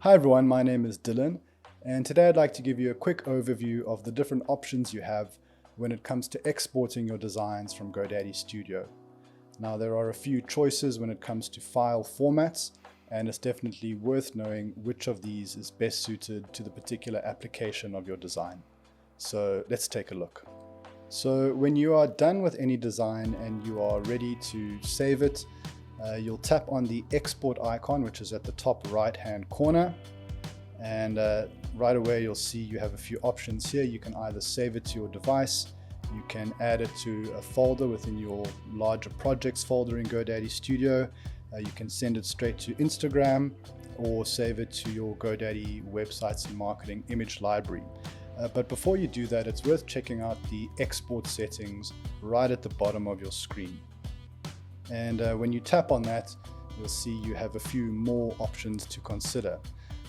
Hi everyone, my name is Dylan, and today I'd like to give you a quick overview of the different options you have when it comes to exporting your designs from GoDaddy Studio. Now, there are a few choices when it comes to file formats, and it's definitely worth knowing which of these is best suited to the particular application of your design. So let's take a look. So when you are done with any design and you are ready to save it, you'll tap on the export icon, which is at the top right hand corner, and right away you'll see you have a few options here. You can either save it to your device, you can add it to a folder within your larger projects folder in GoDaddy Studio, you can send it straight to Instagram, or save it to your GoDaddy websites and marketing image library. But before you do that, it's worth checking out the export settings right at the bottom of your screen. And when you tap on that, you'll see you have a few more options to consider.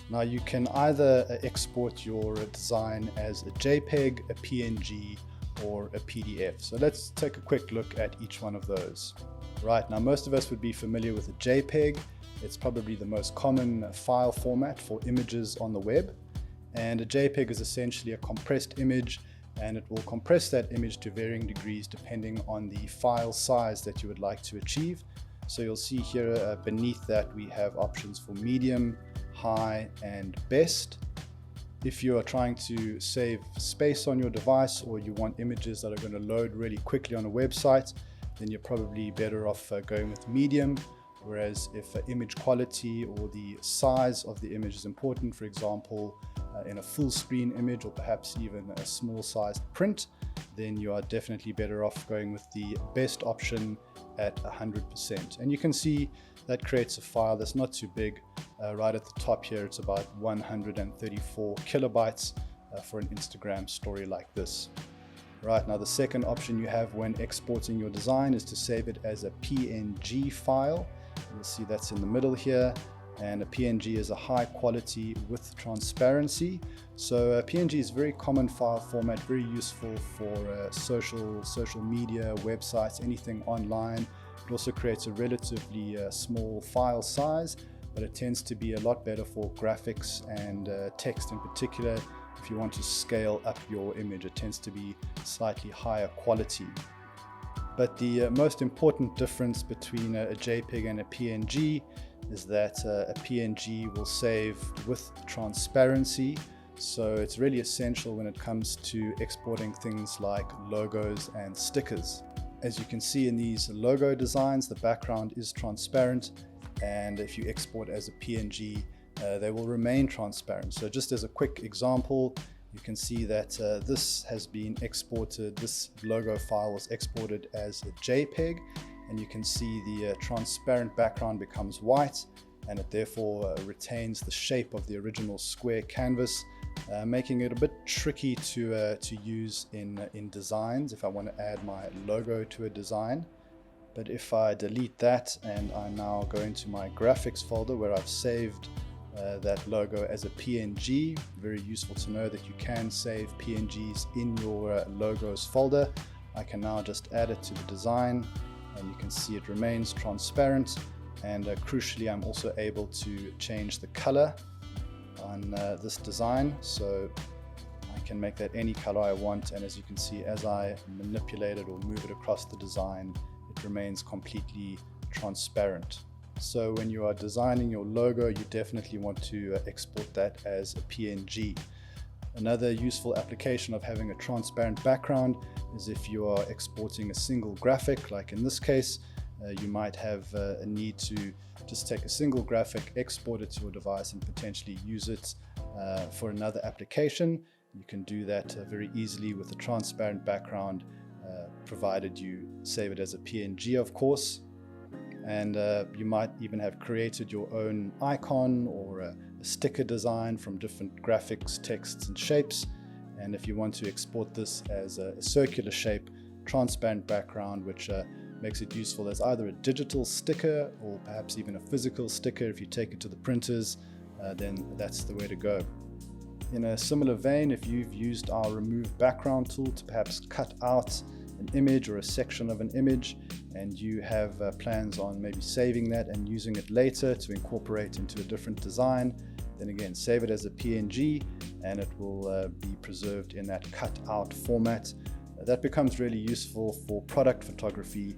Now, you can either export your design as a JPEG, a PNG, or a PDF. So let's take a quick look at each one of those. Right, now most of us would be familiar with a JPEG. It's probably the most common file format for images on the web. And a JPEG is essentially a compressed image, and it will compress that image to varying degrees depending on the file size that you would like to achieve. So you'll see here beneath that we have options for medium, high, and best. If you are trying to save space on your device, or you want images that are going to load really quickly on a website, then you're probably better off going with medium. Whereas if image quality or the size of the image is important, for example, in a full screen image or perhaps even a small sized print, then you are definitely better off going with the best option at 100%. And you can see that creates a file that's not too big. Right at the top here, it's about 134 kilobytes for an Instagram story like this. Right, now the second option you have when exporting your design is to save it as a PNG file. You'll see that's in the middle here, and a PNG is a high quality with transparency. So a PNG is a very common file format, very useful for social media, websites, anything online. It also creates a relatively small file size, but it tends to be a lot better for graphics and text in particular. If you want to scale up your image, it tends to be slightly higher quality. But the most important difference between a JPEG and a PNG is that a PNG will save with transparency. So it's really essential when it comes to exporting things like logos and stickers. As you can see in these logo designs, the background is transparent, and if you export as a PNG, they will remain transparent. So just as a quick example, you can see that this has been exported, this logo file was exported as a JPEG, and you can see the transparent background becomes white, and it therefore retains the shape of the original square canvas, making it a bit tricky to use in designs if I want to add my logo to a design. But if I delete that and I now go into my graphics folder where I've saved that logo as a PNG, very useful to know that you can save PNGs in your logos folder. I can now just add it to the design, and you can see it remains transparent, and crucially I'm also able to change the color on this design, so I can make that any color I want, and as you can see, as I manipulate it or move it across the design, it remains completely transparent. So when you are designing your logo, you definitely want to export that as a PNG. Another useful application of having a transparent background is if you are exporting a single graphic, like in this case, you might have a need to just take a single graphic, export it to your device, and potentially use it for another application. You can do that very easily with a transparent background, provided you save it as a PNG, of course. And you might even have created your own icon or a sticker design from different graphics, texts, and shapes. And if you want to export this as a circular shape, transparent background, which makes it useful as either a digital sticker or perhaps even a physical sticker. If you take it to the printers, then that's the way to go. In a similar vein, if you've used our remove background tool to perhaps cut out an image or a section of an image, and you have plans on maybe saving that and using it later to incorporate into a different design, then again save it as a PNG, and it will be preserved in that cut out format. That becomes really useful for product photography.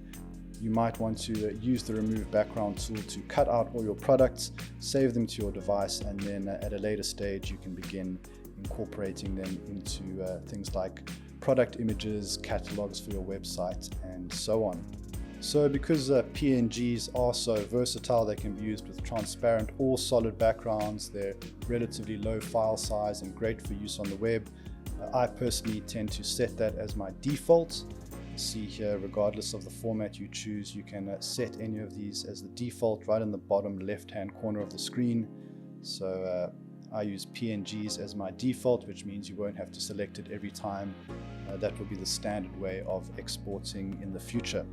You might want to use the remove background tool to cut out all your products, save them to your device, and then at a later stage you can begin incorporating them into things like product images, catalogs for your website, and so on. So because PNGs are so versatile, they can be used with transparent or solid backgrounds. They're relatively low file size and great for use on the web. I personally tend to set that as my default. See here, regardless of the format you choose, you can set any of these as the default right in the bottom left hand corner of the screen. So I use PNGs as my default, which means you won't have to select it every time. That will be the standard way of exporting in the future.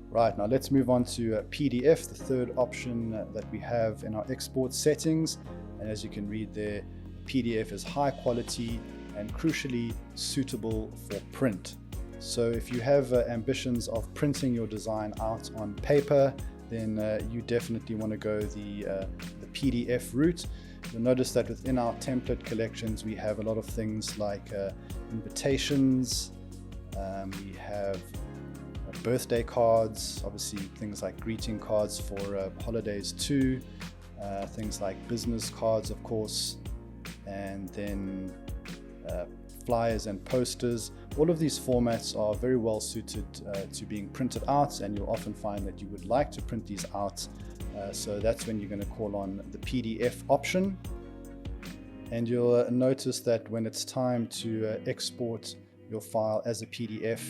Right, now let's move on to PDF, the third option that we have in our export settings. And as you can read there, PDF is high quality and crucially suitable for print. So if you have ambitions of printing your design out on paper, then you definitely want to go the PDF route. You'll notice that within our template collections, we have a lot of things like invitations, we have birthday cards, obviously things like greeting cards for holidays too, things like business cards, of course, and then flyers and posters. All of these formats are very well suited to being printed out, and you'll often find that you would like to print these out. So that's when you're going to call on the PDF option. And you'll notice that when it's time to export your file as a PDF,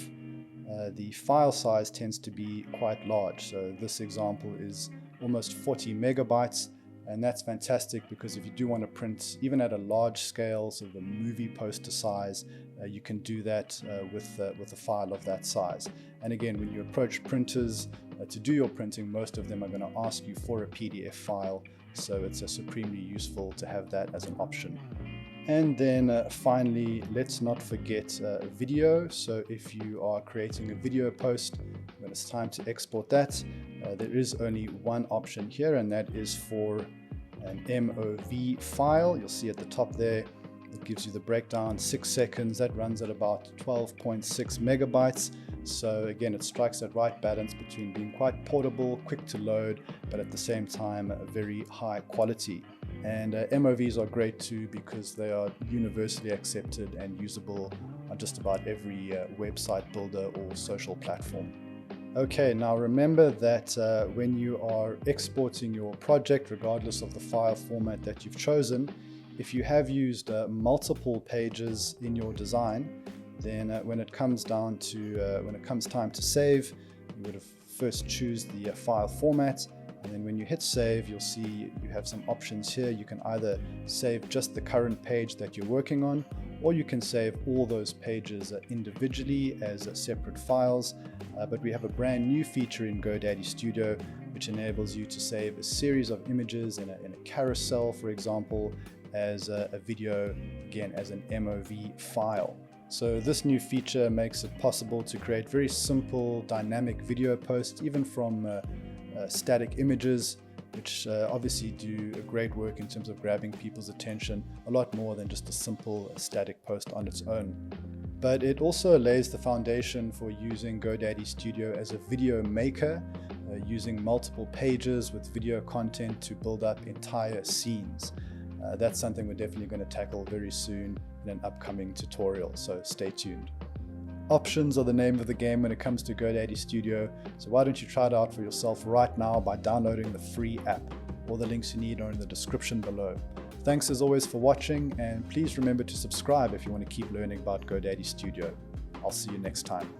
the file size tends to be quite large. So this example is almost 40 megabytes. And that's fantastic because if you do want to print even at a large scale, sort of a movie poster size, you can do that with a file of that size. And again, when you approach printers to do your printing, most of them are going to ask you for a PDF file. So it's supremely useful to have that as an option. And then finally, let's not forget video. So if you are creating a video post, when it's time to export that, there is only one option here, and that is for an MOV file. You'll see at the top there, it gives you the breakdown, 6 seconds. That runs at about 12.6 megabytes. So again, it strikes that right balance between being quite portable, quick to load, but at the same time, very high quality. And MOVs are great too because they are universally accepted and usable on just about every website builder or social platform. Okay, now remember that when you are exporting your project, regardless of the file format that you've chosen, if you have used multiple pages in your design, then when it comes time to save, you would have first choose the file format. And then when you hit save, you'll see you have some options here. You can either save just the current page that you're working on, or you can save all those pages individually as separate files. But we have a brand new feature in GoDaddy Studio, which enables you to save a series of images in a carousel, for example, as a video, again, as an MOV file. So this new feature makes it possible to create very simple dynamic video posts, even from static images, which obviously do great work in terms of grabbing people's attention, a lot more than just a simple static post on its own. But it also lays the foundation for using GoDaddy Studio as a video maker, using multiple pages with video content to build up entire scenes. That's something we're definitely going to tackle very soon in an upcoming tutorial, so stay tuned. Options are the name of the game when it comes to GoDaddy Studio, so why don't you try it out for yourself right now by downloading the free app. All the links you need are in the description below. Thanks as always for watching, and please remember to subscribe if you want to keep learning about GoDaddy Studio. I'll see you next time.